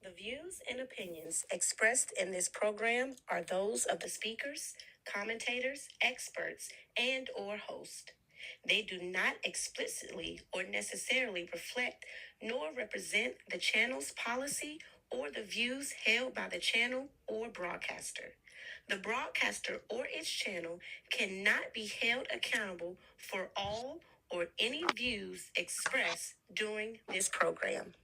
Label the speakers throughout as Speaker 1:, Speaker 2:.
Speaker 1: The views and opinions expressed in this program are those of the speakers, commentators, experts, and/or host. They do not explicitly or necessarily reflect nor represent the channel's policy or the views held by the channel or broadcaster. The broadcaster or its channel cannot be held accountable for all or any views expressed during this program.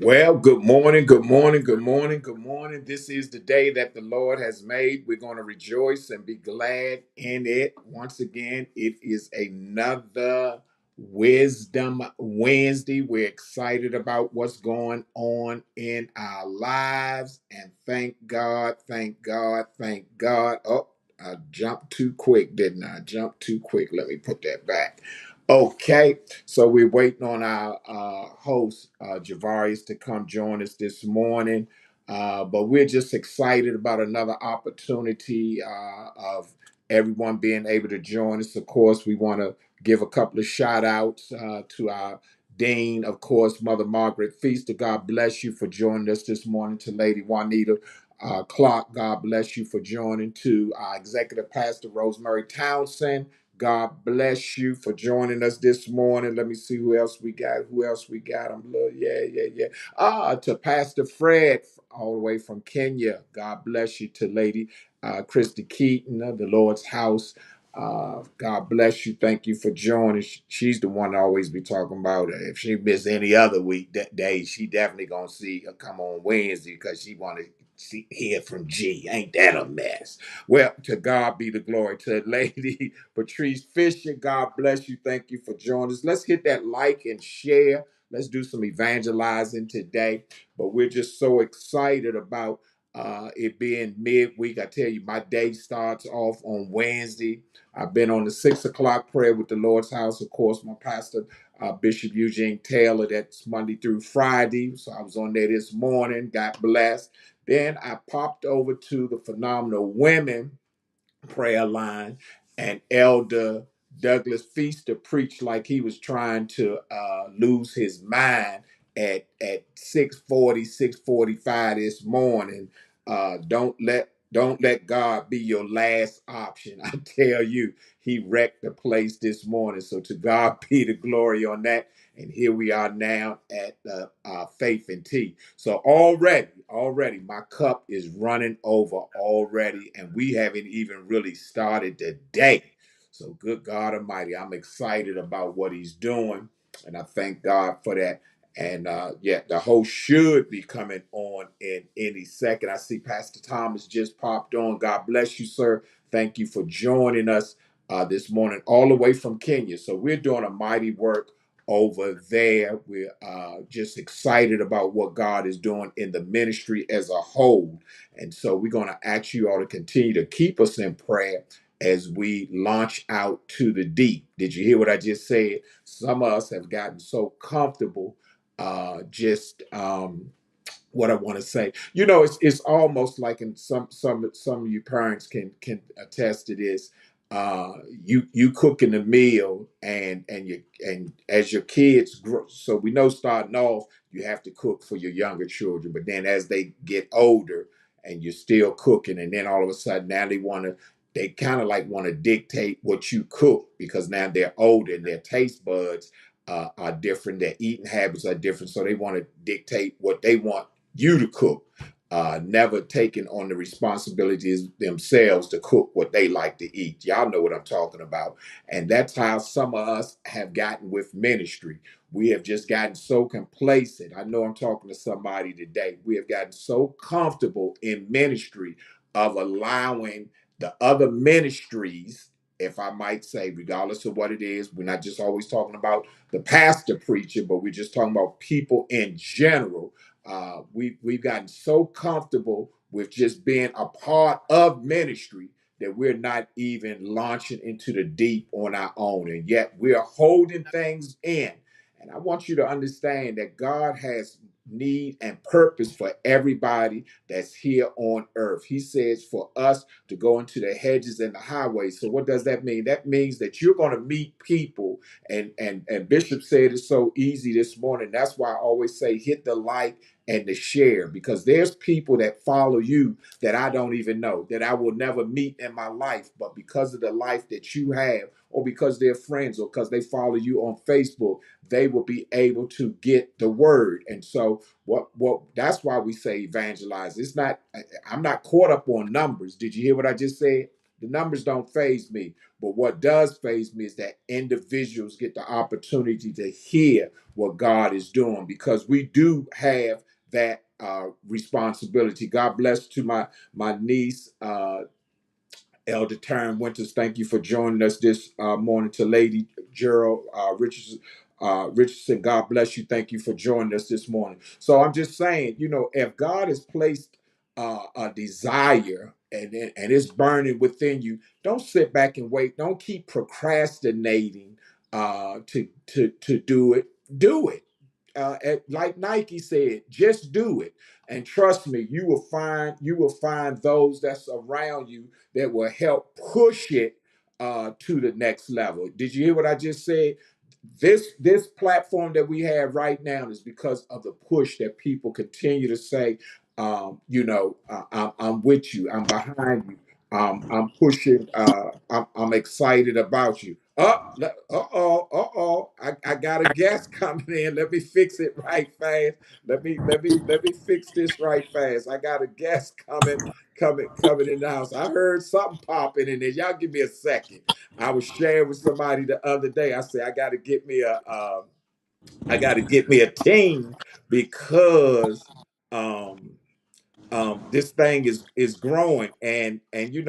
Speaker 2: Well, good morning, good morning, good morning, good morning. This is the day that the Lord has made. We're going to rejoice and be glad in it. Once again, it is another Wisdom Wednesday. We're excited about what's going on in our lives. And thank God, thank God, thank God. Oh, I jumped too quick, didn't I? I jumped too quick. Let me put that back. Okay, so we're waiting on our host, Javarius, to come join us this morning. But we're just excited about another opportunity of everyone being able to join us. Of course, we want to give a couple of shout outs to our Dean, of course, Mother Margaret Feaster. God bless you for joining us this morning. To Lady Juanita Clark, God bless you for joining. To our Executive Pastor, Rosemary Townsend. God bless you for joining us this morning. Let me see who else we got. Who else we got? Yeah. To Pastor Fred, all the way from Kenya. God bless you. To Lady Christy Keaton of the Lord's House. God bless you. Thank you for joining. She's the one to always be talking about it. If she miss any other week that day, she definitely gonna see her come on Wednesday because she want to hear from G. Ain't that a mess? Well, to God be the glory. To Lady Patrice Fisher, God bless you. Thank you for joining us. Let's hit that like and share. Let's do some evangelizing today. But we're just so excited about it being midweek. I tell you, my day starts off on Wednesday. I've been on the 6 o'clock prayer with the Lord's House. Of course, my pastor, Bishop Eugene Taylor, that's Monday through Friday. So I was on there this morning. God bless. Then I popped over to the Phenomenal Women prayer line, and Elder Douglas Feaster preached like he was trying to lose his mind at 6:40, 6:45 this morning. Don't let God be your last option. I tell you, he wrecked the place this morning. So to God be the glory on that. And here we are now at Faith and Tea. So already, my cup is running over already, and we haven't even really started the day. So good God Almighty, I'm excited about what He's doing, and I thank God for that. And the host should be coming on in any second. I see Pastor Thomas just popped on. God bless you, sir. Thank you for joining us this morning, all the way from Kenya. So we're doing a mighty work over there. We're just excited about what God is doing in the ministry as a whole. And so we're going to ask you all to continue to keep us in prayer as we launch out to the deep. Did you hear what I just said? Some of us have gotten so comfortable just what I want to say. It's almost like, in some of you parents can attest to this. You cooking the meal, and as your kids grow, so we know starting off you have to cook for your younger children, but then as they get older and you're still cooking, and then all of a sudden now they kind of like want to dictate what you cook, because now they're older and their taste buds are different, their eating habits are different, so they want to dictate what they want you to cook, never taking on the responsibilities themselves to cook what they like to eat. Y'all know what I'm talking about. And that's how some of us have gotten with ministry. We have just gotten so complacent. I know I'm talking to somebody today. We have gotten so comfortable in ministry of allowing the other ministries, if I might say, regardless of what it is. We're not just always talking about the pastor preacher, but we're just talking about people in general. We've gotten so comfortable with just being a part of ministry that we're not even launching into the deep on our own, and yet we're holding things in. And I want you to understand that God has need, and purpose for everybody that's here on earth. He says for us to go into the hedges and the highways. So what does that mean? That means that you're going to meet people, and Bishop said it's so easy this morning. That's why I always say hit the like and the share, because there's people that follow you that I don't even know, that I will never meet in my life, but because of the life that you have, or because they're friends, or because they follow you on Facebook, they will be able to get the word. And so what that's why we say evangelize. It's not, I'm not caught up on numbers. Did you hear what I just said? The numbers don't faze me. But what does faze me is that individuals get the opportunity to hear what God is doing, because we do have that responsibility. God bless to my niece, Elder Taryn Winters. Thank you for joining us this morning. To Lady Gerald Richardson, God bless you. Thank you for joining us this morning. So I'm just saying, if God has placed a desire and it's burning within you, don't sit back and wait. Don't keep procrastinating to do it. Do it. Like Nike said, just do it, and trust me, you will find those that's around you that will help push it to the next level. Did you hear what I just said? This platform that we have right now is because of the push that people continue to say, I'm with you, I'm behind you, I'm pushing, I'm excited about you. I got a guest coming in. Let me fix it right fast. Let me fix this right fast. I got a guest coming in the house. I heard something popping in there. Y'all give me a second. I was sharing with somebody the other day. I said I got to get me a team, because um this thing is growing, and you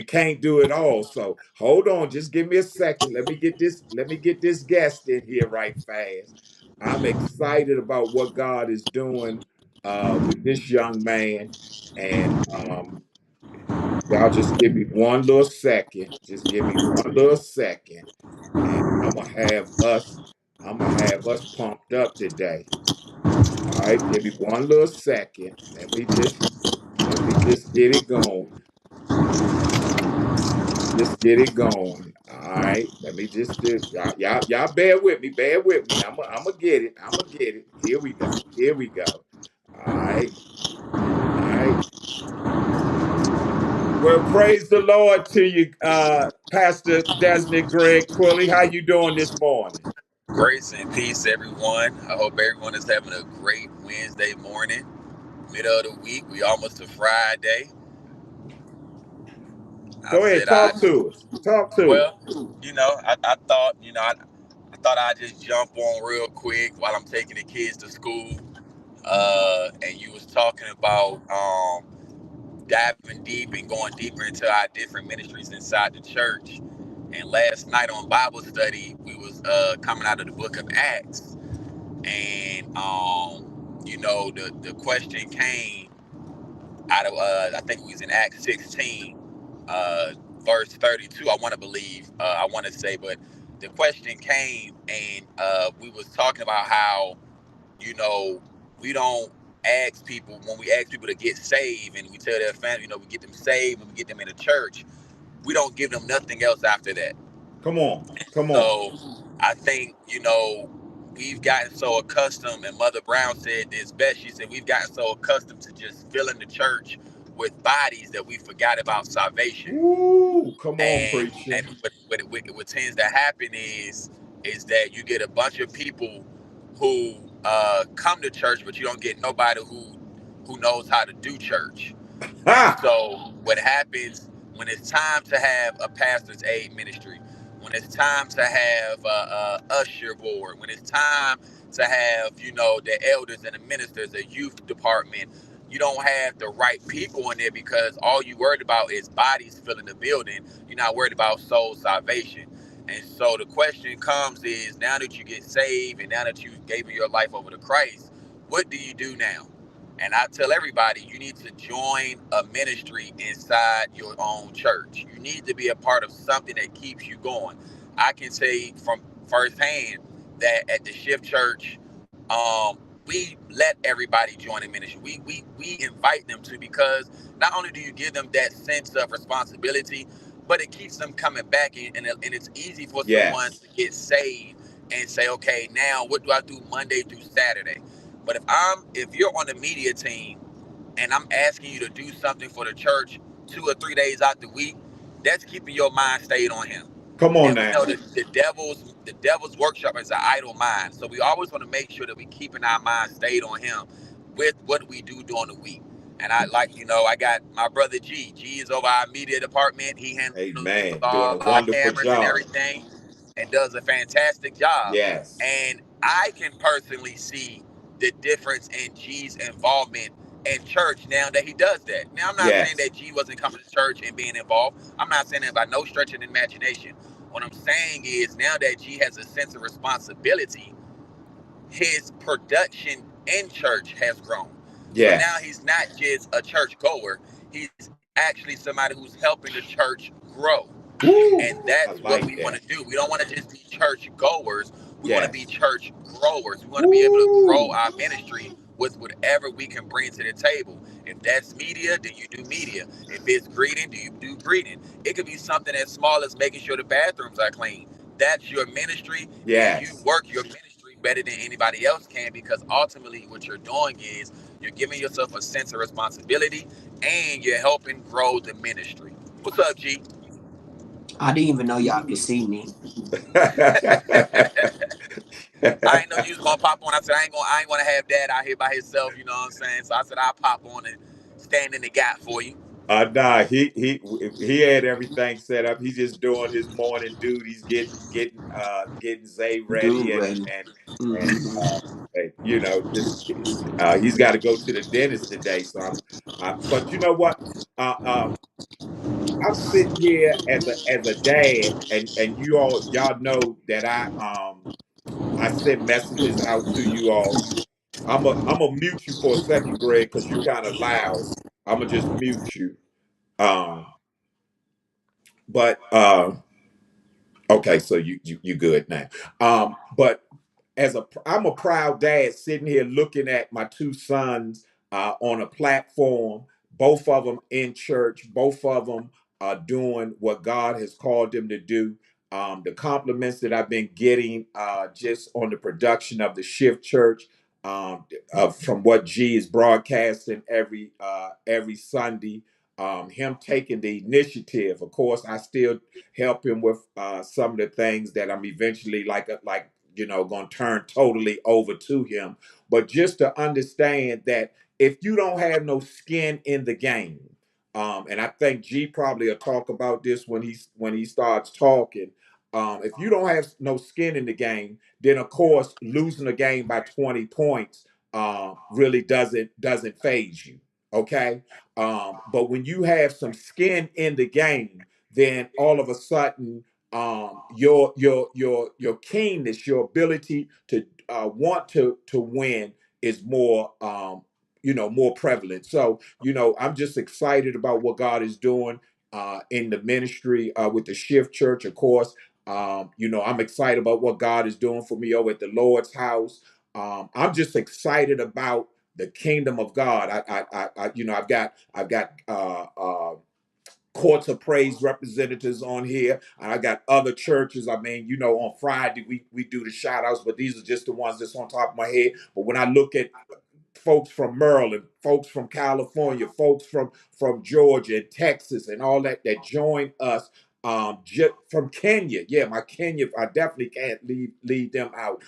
Speaker 2: can't do it all. So hold on, just give me a second. Let me get this guest in here right fast. I'm excited about what God is doing with this young man, and y'all just give me one little second. Just give me one little second, and I'm gonna have us pumped up today. All right, give me one little second. Let me just get it going. Let me just get it going. All right. Let me just do y'all bear with me. Bear with me. I'm gonna get it. I'm gonna get it. Here we go. Here we go. All right. All right. Well, praise the Lord to you, Pastor Desmond Greg Quilly. How you doing this morning?
Speaker 3: Grace and peace, everyone. I hope everyone is having a great Wednesday morning, middle of the week. We almost to Friday. I
Speaker 2: Go ahead,
Speaker 3: said, I
Speaker 2: talk to us. Talk to us.
Speaker 3: well, I thought, I thought I'd just jump on real quick while I'm taking the kids to school. And you was talking about diving deep and going deeper into our different ministries inside the church. And last night on Bible study, we was coming out of the book of Acts, and the question came out of I think it was in Acts 16, verse 32. I want to believe, I want to say, but the question came, and we was talking about how you know we don't ask people when we ask people to get saved, and we tell their family, we get them saved and we get them in the church. We don't give them nothing else after that.
Speaker 2: Come on. Come on.
Speaker 3: So I think, we've gotten so accustomed, and Mother Brown said this best. She said, we've gotten so accustomed to just filling the church with bodies that we forgot about salvation.
Speaker 2: Ooh, come on,
Speaker 3: And
Speaker 2: preacher.
Speaker 3: what tends to happen is that you get a bunch of people who come to church, but you don't get nobody who knows how to do church. And
Speaker 2: Ha!
Speaker 3: so what happens when it's time to have a pastor's aid ministry, when it's time to have a usher board, when it's time to have, the elders and the ministers, the youth department, you don't have the right people in there because all you worried about is bodies filling the building. You're not worried about soul salvation. And so the question comes is, now that you get saved and now that you've given your life over to Christ, what do you do now? And I tell everybody, you need to join a ministry inside your own church. You need to be a part of something that keeps you going. I can say from firsthand that at the Shift Church, we we let everybody join the ministry. We invite them to, because not only do you give them that sense of responsibility, but it keeps them coming back, and it's easy for someone
Speaker 2: Yes.
Speaker 3: to get saved and say, okay, now what do I do Monday through Saturday? But if you're on the media team and I'm asking you to do something for the church 2 or 3 days out the week, that's keeping your mind stayed on him.
Speaker 2: Come on
Speaker 3: And we know
Speaker 2: now.
Speaker 3: that the devil's workshop is an idle mind. So we always want to make sure that we keeping our mind stayed on him with what we do during the week. And I got my brother G. G is over our media department. He handles
Speaker 2: Amen. Doing
Speaker 3: all
Speaker 2: a
Speaker 3: our
Speaker 2: wonderful
Speaker 3: cameras and
Speaker 2: job.
Speaker 3: everything and does a fantastic job.
Speaker 2: Yes.
Speaker 3: And I can personally see the difference in G's involvement in church now that he does that. Now, I'm not saying
Speaker 2: Yes.
Speaker 3: that G wasn't coming to church and being involved. I'm not saying that by no stretch of the imagination. What I'm saying is now that G has a sense of responsibility, his production in church has grown. So now
Speaker 2: Yes.
Speaker 3: he's not just a church goer, he's actually somebody who's helping the church grow.
Speaker 2: Woo.
Speaker 3: And
Speaker 2: I
Speaker 3: that's what
Speaker 2: like
Speaker 3: we want
Speaker 2: that.
Speaker 3: to do. We don't want to just be church goers. We want to be
Speaker 2: Yes.
Speaker 3: church growers. We want to be able to grow
Speaker 2: Woo.
Speaker 3: our ministry with whatever we can bring to the table. If that's media, then you do media. If it's greeting, do you do greeting? It could be something as small as making sure the bathrooms are clean. That's your ministry, and you
Speaker 2: Yes.
Speaker 3: work your ministry better than anybody else can, because ultimately what you're doing is you're giving yourself a sense of responsibility and you're helping grow the ministry. What's up, G?
Speaker 1: I didn't even know y'all could see me.
Speaker 3: I ain't know you was gonna pop on. I said I ain't gonna have dad out here by himself, you know what I'm saying? So I said I'll pop on and stand in the gap for you.
Speaker 2: Nah, he had everything set up. He's just doing his morning duties, getting Zay ready,
Speaker 1: Dude ready.
Speaker 2: and
Speaker 1: Mm-hmm.
Speaker 2: just he's got to go to the dentist today. So but you know what? Uh, uh, I'm sitting here as a dad, and y'all know that I send messages out to you all. I'm gonna mute you for a second, Greg, because you're kind of loud. I'm gonna just mute you. Um, but okay, so you good now. But I'm a proud dad sitting here looking at my two sons on a platform, both of them in church, both of them are doing what God has called them to do. The compliments that I've been getting just on the production of the Shift Church, from what G is broadcasting every Sunday, him taking the initiative. Of course, I still help him with some of the things that I'm eventually going to turn totally over to him. But just to understand that if you don't have no skin in the game, and I think G probably will talk about this when he starts talking. If you don't have no skin in the game, then of course losing a game by 20 points really doesn't phase you. Okay, but when you have some skin in the game, then all of a sudden your keenness, your ability to want to win is more more prevalent. So I'm just excited about what God is doing in the ministry with the Shift Church, of course. I'm excited about what God is doing for me over at the Lord's house. I'm just excited about the kingdom of God. I've got courts of praise representatives on here. I got other churches. I mean, on Friday we do the shout outs, but these are just the ones that's on top of my head. But when I look at folks from Maryland, folks from California, folks from Georgia and Texas and all that join us. Just from Kenya, yeah, my Kenya, I definitely can't leave them out.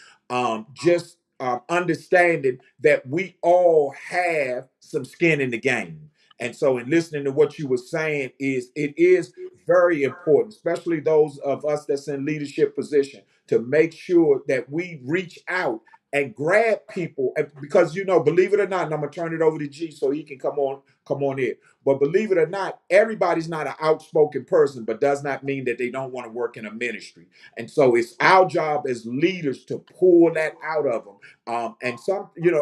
Speaker 2: Just understanding that we all have some skin in the game, and so in listening to what you were saying, it is very important, especially those of us that's in leadership position, to make sure that we reach out and grab people, because believe it or not, and I'm gonna turn it over to G so he can come on in. But believe it or not, everybody's not an outspoken person, but does not mean that they don't want to work in a ministry. And so it's our job as leaders to pull that out of them. And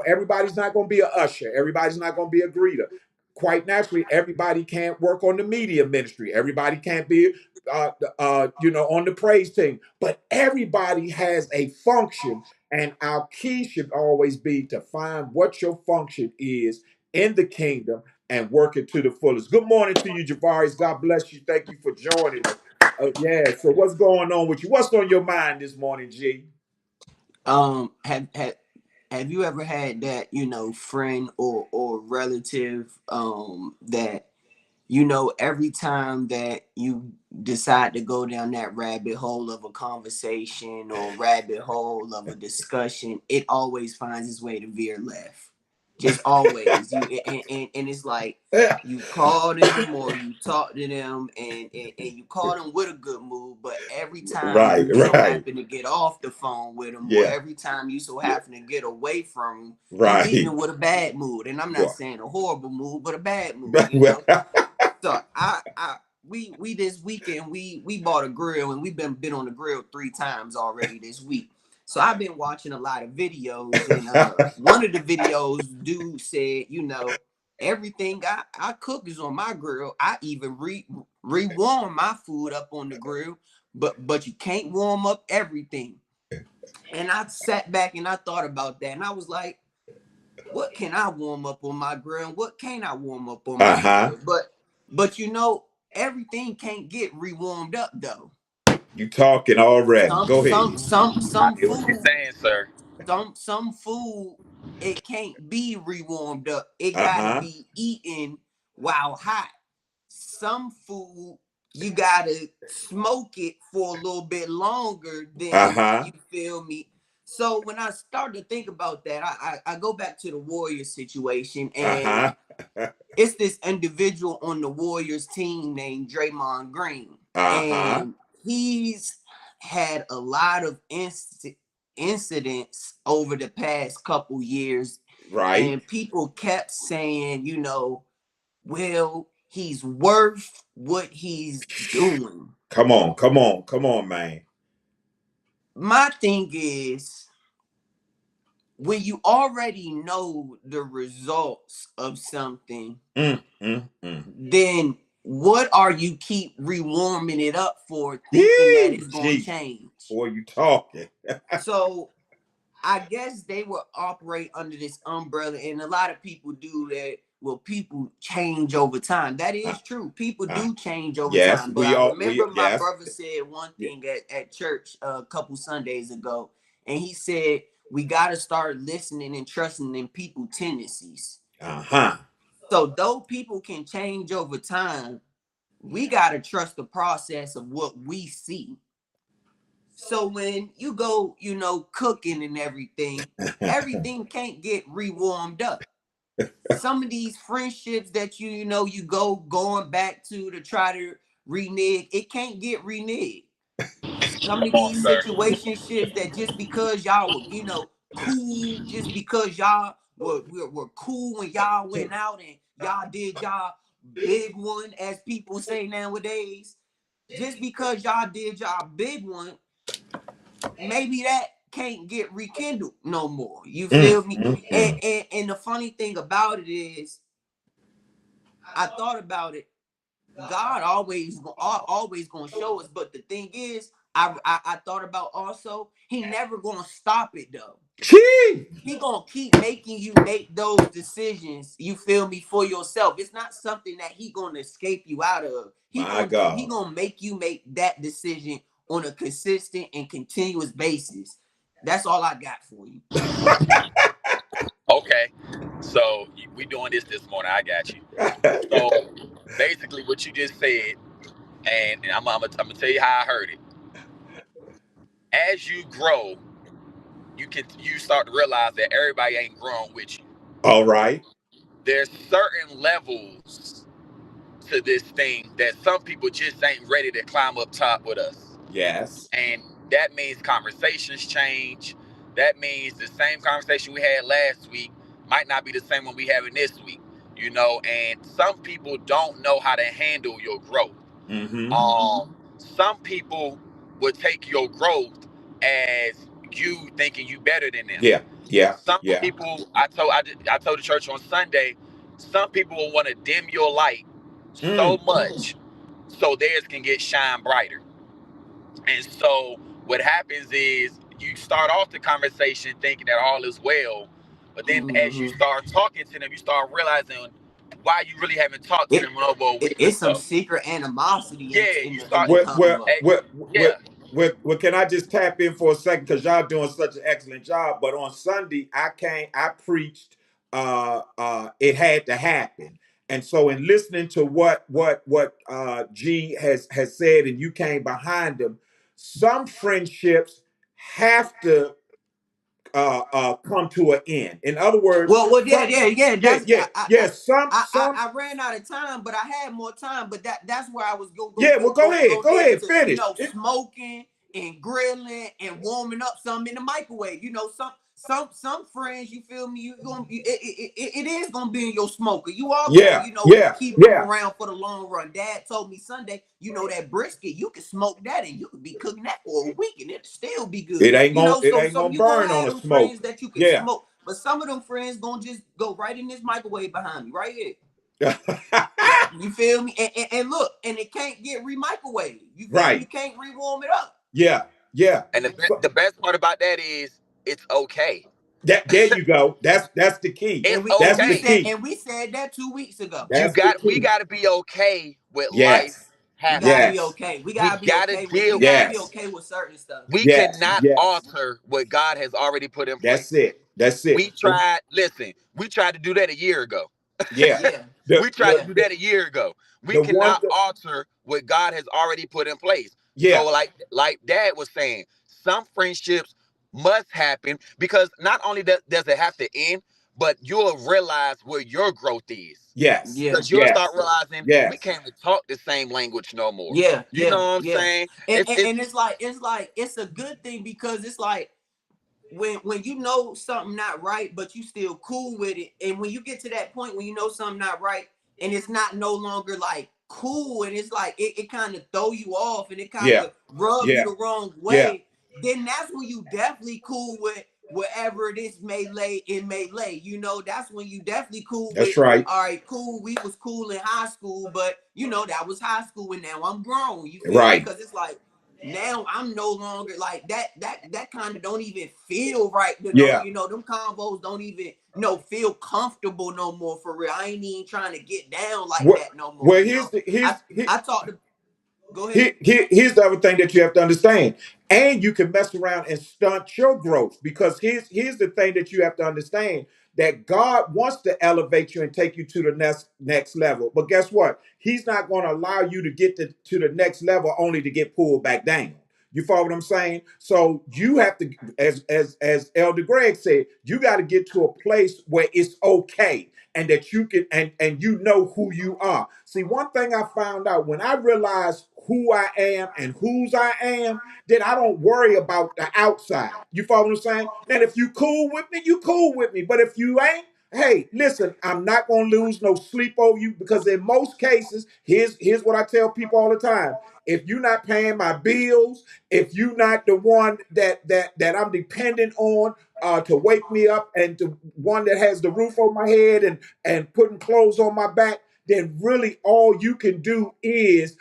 Speaker 2: everybody's not gonna be a usher, everybody's not gonna be a greeter. Quite naturally, everybody can't work on the media ministry. Everybody can't be on the praise team, but everybody has a function And our key should always be to find what your function is in the kingdom and work it to the fullest. Good morning to you, Javaris. God bless you. Thank you for joining us. Yeah. So what's going on with you? What's on your mind this morning, G?
Speaker 4: Have you ever had that, friend or relative that, every time that you decide to go down that rabbit hole of a conversation or rabbit hole of a discussion, it always finds its way to veer left. Just always. And it's like you call them or you talk to them, and you call them with a good mood, but every time
Speaker 2: Right,
Speaker 4: you so
Speaker 2: right.
Speaker 4: happen to get off the phone with them, or
Speaker 2: Yeah,
Speaker 4: every time you so happen to get away from them, you leaving
Speaker 2: right.
Speaker 4: with a bad mood. And I'm not
Speaker 2: Boy.
Speaker 4: saying a horrible mood, but a bad mood. So we this weekend we bought a grill, and we've been on the grill 3 times already this week. So I've been watching a lot of videos, and one of the videos dude said, everything I cook is on my grill. I even rewarm my food up on the grill, but you can't warm up everything. And I sat back and I thought about that, and I was like, what can I warm up on my grill and what can't I warm up on my
Speaker 2: Uh-huh.
Speaker 4: grill? But everything can't get rewarmed up though.
Speaker 2: You talking already.
Speaker 4: Some
Speaker 2: Go
Speaker 4: some
Speaker 2: ahead.
Speaker 4: some
Speaker 3: I
Speaker 4: some
Speaker 3: hear what you're
Speaker 4: food,
Speaker 3: saying, sir.
Speaker 4: some food, it can't be rewarmed up. It gotta
Speaker 2: Uh-huh.
Speaker 4: be eaten while hot. Some food you gotta smoke it for a little bit longer than,
Speaker 2: Uh-huh.
Speaker 4: you feel me. So when I start to think about that, I go back to the Warriors situation, and
Speaker 2: Uh-huh.
Speaker 4: it's this individual on the Warriors team named Draymond Green,
Speaker 2: Uh-huh.
Speaker 4: and he's had a lot of incidents over the past couple years,
Speaker 2: Right.
Speaker 4: and people kept saying, well, he's worth what he's doing.
Speaker 2: Come on, come on, come on, man.
Speaker 4: My thing is, when you already know the results of something,
Speaker 2: Mm.
Speaker 4: then what are you keep rewarming it up for, thinking that
Speaker 2: Yee,
Speaker 4: it's going to
Speaker 2: gee.
Speaker 4: change?
Speaker 2: Boy, you talking.
Speaker 4: So I guess they will operate under this umbrella, and a lot of people do that. Well, people change over time. That
Speaker 2: Uh,
Speaker 4: is true. People
Speaker 2: uh,
Speaker 4: do change over
Speaker 2: yes,
Speaker 4: time. But
Speaker 2: we
Speaker 4: I
Speaker 2: all we
Speaker 4: remember my
Speaker 2: yes.
Speaker 4: brother said one
Speaker 2: Yeah.
Speaker 4: thing at church a couple Sundays ago, and he said we got to start listening and trusting in people tendencies.
Speaker 2: Uh-huh.
Speaker 4: So though people can change over time, we got to trust the process of what we see. So when you go, cooking and everything can't get rewarmed up. Some of these friendships that you going back to try to renege, it can't get reneged. Some of
Speaker 3: Come on,
Speaker 4: these
Speaker 3: sir.
Speaker 4: situationships that just because y'all were, cool, just because y'all were cool when y'all went out and y'all did y'all big one, as people say nowadays, just because y'all did y'all big one, maybe that can't get rekindled no more. You feel me? And,
Speaker 2: Mm.
Speaker 4: and the funny thing about it is, I thought about it. God always gonna show us, but the thing is, I thought about also, he never gonna stop it though.
Speaker 2: Gee.
Speaker 4: He gonna keep making you make those decisions, you feel me, for yourself. It's not something that he gonna escape you out of. he
Speaker 2: My
Speaker 4: gonna he
Speaker 2: God.
Speaker 4: gonna make you make that decision on a consistent and continuous basis. That's all I got for you.
Speaker 3: Okay. So we doing this morning. I got you. So basically, what you just said, and I'm gonna tell you how I heard it. As you grow, you start to realize that everybody ain't growing with you.
Speaker 2: All right.
Speaker 3: There's certain levels to this thing that some people just ain't ready to climb up top with us.
Speaker 2: Yes.
Speaker 3: And that means conversations change. That means the same conversation we had last week might not be the same one we having this week. And some people don't know how to handle your growth.
Speaker 2: Mm-hmm.
Speaker 3: Some people would take your growth as you thinking you better than them.
Speaker 2: Yeah. Yeah.
Speaker 3: Some
Speaker 2: Yeah.
Speaker 3: people, I told the church on Sunday, some people will want to dim your light so
Speaker 2: Mm.
Speaker 3: much so theirs can get shine brighter. And so what happens is you start off the conversation thinking that all is well, but then as you start talking to them, you start realizing why you really haven't talked to them in over a week or
Speaker 4: It's some
Speaker 3: so.
Speaker 4: secret animosity
Speaker 3: Yeah,
Speaker 4: in
Speaker 3: you
Speaker 4: the in
Speaker 3: start.
Speaker 4: the
Speaker 2: Well, well,
Speaker 4: convo.
Speaker 3: And,
Speaker 2: well, well,
Speaker 3: yeah,
Speaker 2: well, can I just tap in for a second because y'all doing such an excellent job? But on Sunday, I preached. It had to happen, and so in listening to what G has said, and you came behind him, some friendships have to come to an end. In other words,
Speaker 4: Yeah.
Speaker 2: yeah,
Speaker 4: That's
Speaker 2: yeah, yeah. Some,
Speaker 4: I ran out of time, but I had more time. But that's where I was
Speaker 2: yeah. Well,
Speaker 4: go
Speaker 2: go
Speaker 4: there
Speaker 2: ahead,
Speaker 4: into
Speaker 2: finish.
Speaker 4: smoking and grilling and warming up some in the microwave. Some friends, you feel me? It is gonna be in your smoker. You are gonna
Speaker 2: Yeah, yeah,
Speaker 4: keep them
Speaker 2: yeah.
Speaker 4: around for the long run. Dad told me Sunday, that brisket, you can smoke that and you could be cooking that for a week and it'll still be good.
Speaker 2: It
Speaker 4: So
Speaker 2: ain't gonna
Speaker 4: you gonna
Speaker 2: burn on
Speaker 4: have
Speaker 2: a
Speaker 4: them friends
Speaker 2: smoker.
Speaker 4: that you can
Speaker 2: Yeah.
Speaker 4: smoke, but some of them friends gonna just go right in this microwave behind me, right here. Right, you feel me? And look, and it can't get re-microwaved. You feel me?
Speaker 2: Right.
Speaker 4: You can't re-warm it up.
Speaker 2: Yeah. Yeah.
Speaker 3: and
Speaker 2: So
Speaker 3: the best part about that is it's okay.
Speaker 2: that there you go. That's the key.
Speaker 3: It's
Speaker 2: That's the
Speaker 3: okay.
Speaker 2: key.
Speaker 4: We said that 2 weeks ago.
Speaker 2: That's the
Speaker 3: We
Speaker 2: key.
Speaker 3: got to be okay with life
Speaker 2: Yes.
Speaker 4: We gotta be
Speaker 3: happening.
Speaker 2: Yes.
Speaker 4: okay.
Speaker 3: We got to
Speaker 4: We
Speaker 3: deal.
Speaker 4: gotta be
Speaker 2: Yes.
Speaker 4: okay with certain stuff.
Speaker 3: We
Speaker 2: Yes.
Speaker 3: cannot
Speaker 2: Yes.
Speaker 3: alter what God has already put in
Speaker 2: That's
Speaker 3: place.
Speaker 2: it. That's it.
Speaker 3: We tried, listen, we tried to do that a year ago.
Speaker 2: Yeah.
Speaker 4: Yeah,
Speaker 2: The
Speaker 3: We tried to
Speaker 4: yeah.
Speaker 3: do that a year ago. We
Speaker 2: the one
Speaker 3: cannot alter what God has already put in place. So
Speaker 2: yeah.
Speaker 3: like Dad was saying, some friendships must happen because not only does it have to end, but you'll realize where your growth is.
Speaker 2: Yes.
Speaker 4: Yeah,
Speaker 3: Because you'll start
Speaker 2: Yes.
Speaker 3: realizing we
Speaker 2: Yes.
Speaker 3: can't even talk the same language no more.
Speaker 4: yeah,
Speaker 3: You know
Speaker 4: yeah,
Speaker 3: what I'm
Speaker 4: yeah.
Speaker 3: saying?
Speaker 4: And,
Speaker 3: It's
Speaker 4: and,
Speaker 3: it's
Speaker 4: and it's a good thing because it's like when you know something not right, but you still cool with it, and when you get to that point when you know something not right, and it's not no longer like cool, and it's like it kind of throw you off, and it kind
Speaker 2: Yeah.
Speaker 4: of rub you
Speaker 2: Yeah.
Speaker 4: the wrong
Speaker 2: Yeah.
Speaker 4: way, then that's when you definitely cool with wherever it is may lay. That's when you definitely cool with.
Speaker 2: That's right.
Speaker 4: All right, cool. We was cool in high school, but that was high school, and now I'm grown. You feel me?
Speaker 2: Right.
Speaker 4: Because it's like now I'm no longer like that. That kind of don't even feel right.
Speaker 2: Yeah.
Speaker 4: Them convos don't even feel comfortable no more for real. I ain't even trying to get down like
Speaker 2: What
Speaker 4: that no more.
Speaker 2: well here's the
Speaker 4: I
Speaker 2: here's
Speaker 4: I talked to. Go ahead.
Speaker 2: here's the other thing that you have to understand. And you can mess around and stunt your growth because here's the thing that you have to understand that God wants to elevate you and take you to the next level. But guess what? He's not going to allow you to get to the next level only to get pulled back down. You follow what I'm saying? So you have to, as Elder Greg said, you got to get to a place where it's okay and that you can and you know who you are. See, one thing I found out when I realized who I am and whose I am, then I don't worry about the outside. You follow what I'm saying? And if you cool with me, you cool with me. But if you ain't, hey, listen, I'm not gonna lose no sleep over you because in most cases, here's what I tell people all the time. If you're not paying my bills, if you're not the one that I'm dependent on to wake me up and to one that has the roof over my head and putting clothes on my back, then really all you can do is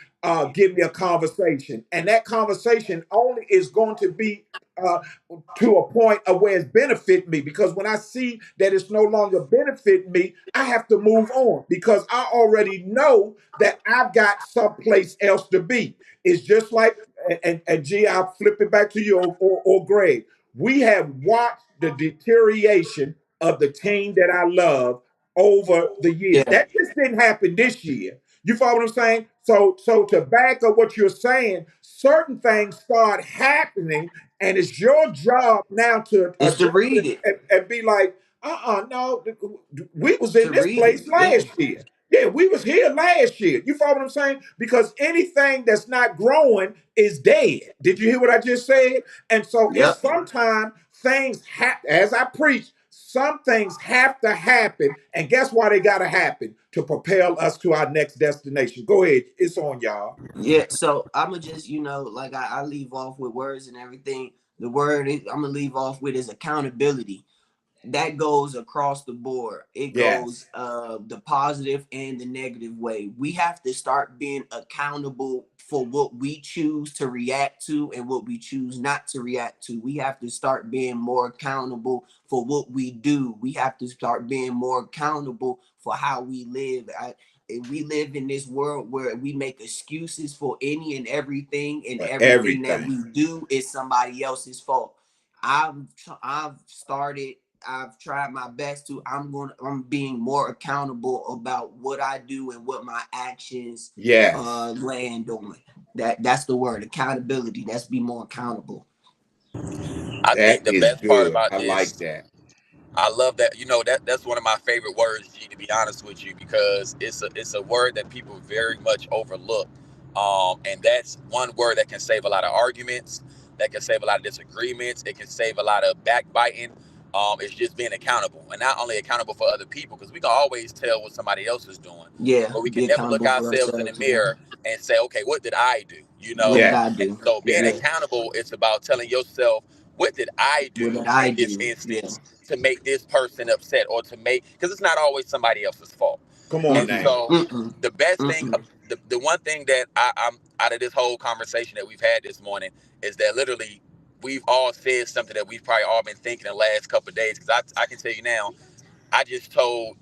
Speaker 2: give me a conversation. And that conversation only is going to be uh, to a point of where it's benefit me because when I see that it's no longer benefit me, I have to move on because I already know that I've got someplace else to be. It's just like, and G, I'll flip it back to you or Greg. We have watched the deterioration of the team that I love over the years.
Speaker 4: Yeah,
Speaker 2: That just didn't happen this year. You follow what I'm saying? So to back up what you're saying, certain things start happening, and it's your job now to
Speaker 4: it's to
Speaker 2: address
Speaker 4: read
Speaker 2: it
Speaker 4: it.
Speaker 2: and be like, no, we was in
Speaker 4: To
Speaker 2: this
Speaker 4: read it.
Speaker 2: place
Speaker 4: Yeah.
Speaker 2: last year. Yeah, we was here last year. You follow what I'm saying? Because anything that's not growing is dead. Did you hear what I just said? And so it's
Speaker 4: Yep.
Speaker 2: sometimes things as I preach, some things have to happen. And guess why they gotta happen? To propel us to our next destination. Go ahead. It's on y'all.
Speaker 4: Yeah. So I'ma just like I leave off with words and everything. The word I'm gonna leave off with is accountability. that goes across the board. It goes
Speaker 2: Yes.
Speaker 4: the positive and the negative way. We have to start being accountable for what we choose to react to and what we choose not to react to. We have to start being more accountable for what we do. We have to start being more accountable for how we live. We live in this world where we make excuses for any and everything, and
Speaker 2: For
Speaker 4: everything that
Speaker 2: everything.
Speaker 4: we do is somebody else's fault. I've started, I've tried my best to. I'm being more accountable about what I do and what my actions
Speaker 2: Yes.
Speaker 4: land on. That's the word, accountability. That's be more accountable.
Speaker 3: I
Speaker 2: That
Speaker 3: think the
Speaker 2: is
Speaker 3: best part
Speaker 2: good.
Speaker 3: about
Speaker 2: I like
Speaker 3: this,
Speaker 2: that.
Speaker 3: I love that. That's one of my favorite words, G. To be honest with you, because it's a word that people very much overlook, and that's one word that can save a lot of arguments, that can save a lot of disagreements. It can save a lot of backbiting. It's just being accountable, and not only accountable for other people, because we can always tell what somebody else is doing,
Speaker 4: Yeah,
Speaker 3: but we
Speaker 4: be
Speaker 3: can never look
Speaker 4: accountable for
Speaker 3: ourselves in the
Speaker 4: ourselves. Yeah.
Speaker 3: mirror and say, okay, what did I do?
Speaker 4: What did I
Speaker 2: Yes.
Speaker 3: And
Speaker 4: do?
Speaker 3: so being
Speaker 2: Yes.
Speaker 4: Yeah.
Speaker 3: accountable, it's about telling yourself, what did I
Speaker 4: What
Speaker 3: do
Speaker 4: did I
Speaker 3: in this
Speaker 4: do? Yeah.
Speaker 3: instance to make this person upset, or to make, because it's not always somebody else's fault.
Speaker 2: Come on
Speaker 3: And
Speaker 2: now.
Speaker 3: so
Speaker 4: Mm-mm.
Speaker 3: the best thing,
Speaker 4: Mm-mm.
Speaker 3: the one thing that I'm out of this whole conversation that we've had this morning is that literally we've all said something that we've probably all been thinking the last couple of days. Because I can tell you now, I just told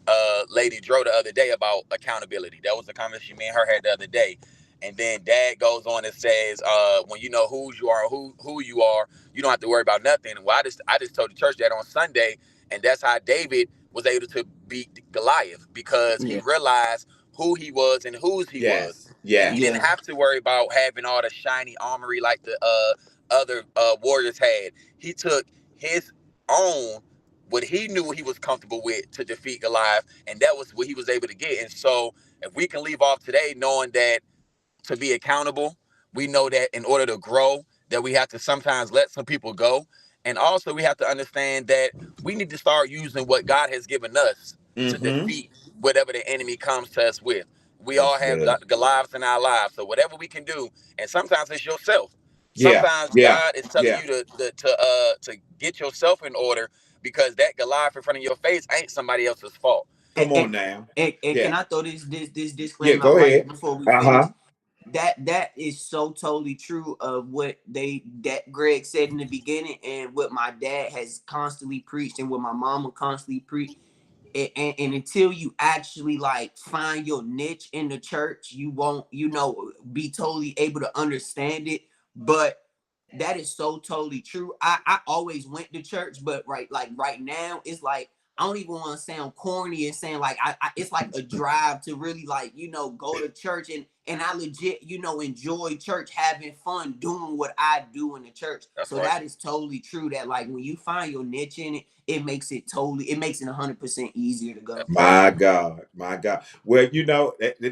Speaker 3: Lady Dro the other day about accountability. That was the conversation me and her had the other day. And then Dad goes on and says, when you know who you are, who you are, you don't have to worry about nothing. Well, I just told the church that on Sunday, and that's how David was able to beat Goliath, because he
Speaker 4: Yeah.
Speaker 3: realized who he was and whose he was,
Speaker 2: Yes.
Speaker 3: and he didn't
Speaker 4: Yeah.
Speaker 2: Yes.
Speaker 3: have to worry about having all the shiny armory like the other warriors had. He took his own, what he knew he was comfortable with, to defeat Goliath, and that was what he was able to get. And so, if we can leave off today knowing that to be accountable, we know that in order to grow, that we have to sometimes let some people go, and also we have to understand that we need to start using what God has given us to
Speaker 2: Mm-hmm.
Speaker 3: defeat whatever the enemy comes to us with. We all
Speaker 2: That's
Speaker 3: have
Speaker 2: good.
Speaker 3: Goliaths in our lives, so whatever we can do, and sometimes it's yourself.
Speaker 2: Yeah.
Speaker 3: Sometimes
Speaker 2: Yeah.
Speaker 3: God is telling
Speaker 2: Yeah.
Speaker 3: you to get yourself in order, because that Goliath in front of your face ain't somebody else's fault.
Speaker 4: And,
Speaker 2: Come on now.
Speaker 4: and can
Speaker 2: Yeah.
Speaker 4: I throw this
Speaker 2: Yeah.
Speaker 4: disclaimer out
Speaker 2: Go
Speaker 4: right
Speaker 2: ahead.
Speaker 4: before we finish?
Speaker 2: Uh-huh.
Speaker 4: That is so totally true of what that Greg said in the beginning, and what my dad has constantly preached, and what my mama constantly preached. And until you actually like find your niche in the church, you won't, be totally able to understand it. But that is so totally true. I always went to church, but right now it's like I don't even want to sound corny and saying like it's like a drive to really like go to church, and I legit enjoy church, having fun doing what I do in the church.
Speaker 3: That's
Speaker 4: So
Speaker 3: right.
Speaker 4: that is totally true, that like when you find your niche in it, it makes it 100% easier to go.
Speaker 2: My God, my God. Well,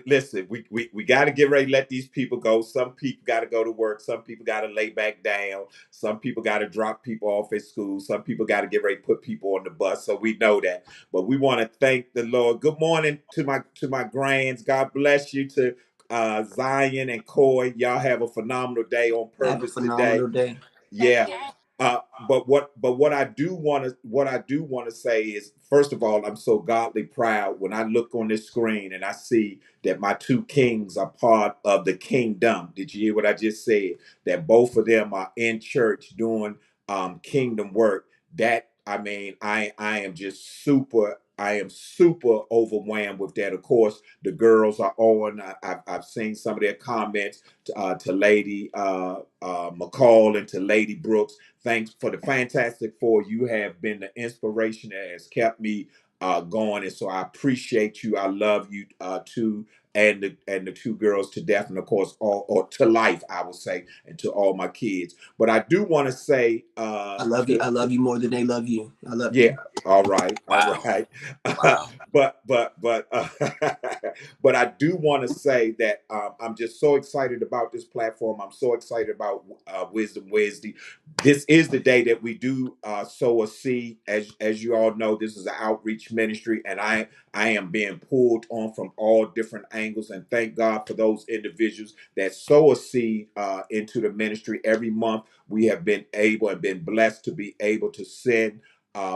Speaker 2: listen, we got to get ready to let these people go. Some people got to go to work. Some people got to lay back down. Some people got to drop people off at school. Some people got to get ready to put people on the bus. So we know that. But we want to thank the Lord. Good morning to my grands. God bless you, to Zion and Coy. Y'all have a phenomenal day on
Speaker 4: Have a
Speaker 2: purpose today.
Speaker 4: phenomenal day.
Speaker 2: Yeah. But what I do want to say is, first of all, I'm so godly proud when I look on this screen and I see that my two kings are part of the kingdom. Did you hear what I just said? That both of them are in church doing kingdom work. That, I mean, I am just super overwhelmed with that. Of course, the girls are on. I've seen some of their comments to Lady McCall and to Lady Brooks. Thanks for the Fantastic Four. You have been the inspiration that has kept me going, and so I appreciate you. I love you too, and the two girls to death, and of course, all or to life, I would say, and to all my kids. But I do want to say
Speaker 4: I love you.
Speaker 2: to
Speaker 4: I love you more than they love you. I love
Speaker 2: yeah.
Speaker 4: you.
Speaker 2: All right. All
Speaker 3: Wow.
Speaker 2: right.
Speaker 3: Wow.
Speaker 2: But but I do want to say that I'm just so excited about this platform. I'm so excited about Wisdom Wednesday. This is the day that we do sow a seed. As you all know, this is an outreach ministry, and I am being pulled on from all different angles. And thank God for those individuals that sow a seed into the ministry every month. We have been able and been blessed to be able to send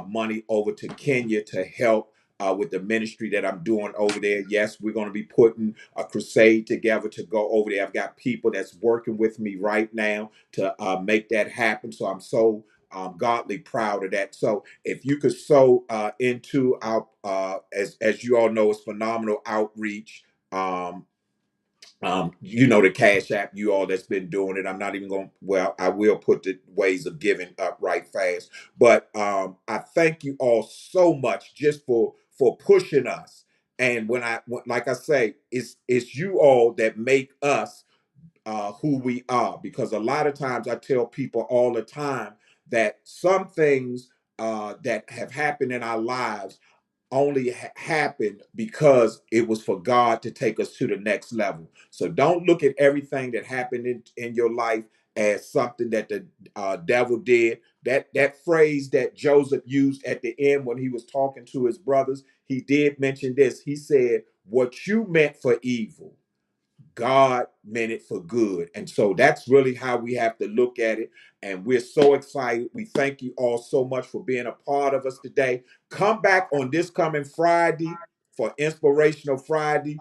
Speaker 2: money over to Kenya to help with the ministry that I'm doing over there. Yes, we're going to be putting a crusade together to go over there. I've got people that's working with me right now to make that happen. So I'm so godly proud of that. So if you could sow into our, as you all know, it's phenomenal outreach. You know, the Cash App, you all that's been doing it. I'm not even going, well, I will put the ways of giving up right fast. But I thank you all so much just for pushing us. And like I say, it's you all that make us who we are. Because a lot of times I tell people all the time that some things that have happened in our lives only happened because it was for God to take us to the next level. So don't look at everything that happened in your life as something that the devil did. That phrase that Joseph used at the end when he was talking to his brothers, he did mention this. He said, "What you meant for evil, God meant it for good." And so that's really how we have to look at it. And we're so excited. We thank you all so much for being a part of us today. Come back on this coming Friday for Inspirational Friday.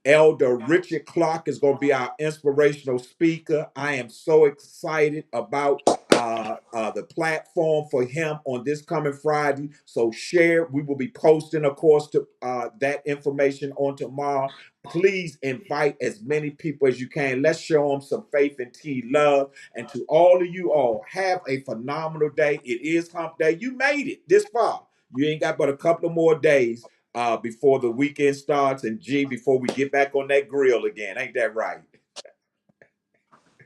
Speaker 2: Elder Richard Clark is going to be our inspirational speaker. I am so excited about the platform for him on this coming Friday. So share. We will be posting, of course, to that information on tomorrow. Please invite as many people as you can. Let's show them some faith and tea love. And to all of you all, have a phenomenal day. It is hump day. You made it this far. You ain't got but a couple of more days before the weekend starts, and before we get back on that grill again. Ain't that right?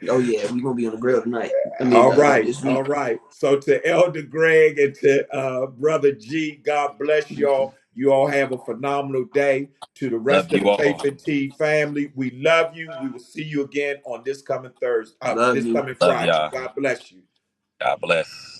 Speaker 4: Oh yeah, we're gonna be on the grill tonight.
Speaker 2: All right,
Speaker 4: This week.
Speaker 2: all right. So to Elder Greg and to Brother G, God bless y'all. You all have a phenomenal day. To the
Speaker 3: Love
Speaker 2: rest of
Speaker 3: you
Speaker 2: the
Speaker 3: all.
Speaker 2: Faith and Tea family, we love you. We will see you again on this coming Thursday,
Speaker 4: Love
Speaker 2: this
Speaker 4: you.
Speaker 2: coming
Speaker 3: Love
Speaker 2: Friday.
Speaker 3: y'all.
Speaker 2: God bless you.
Speaker 3: God bless.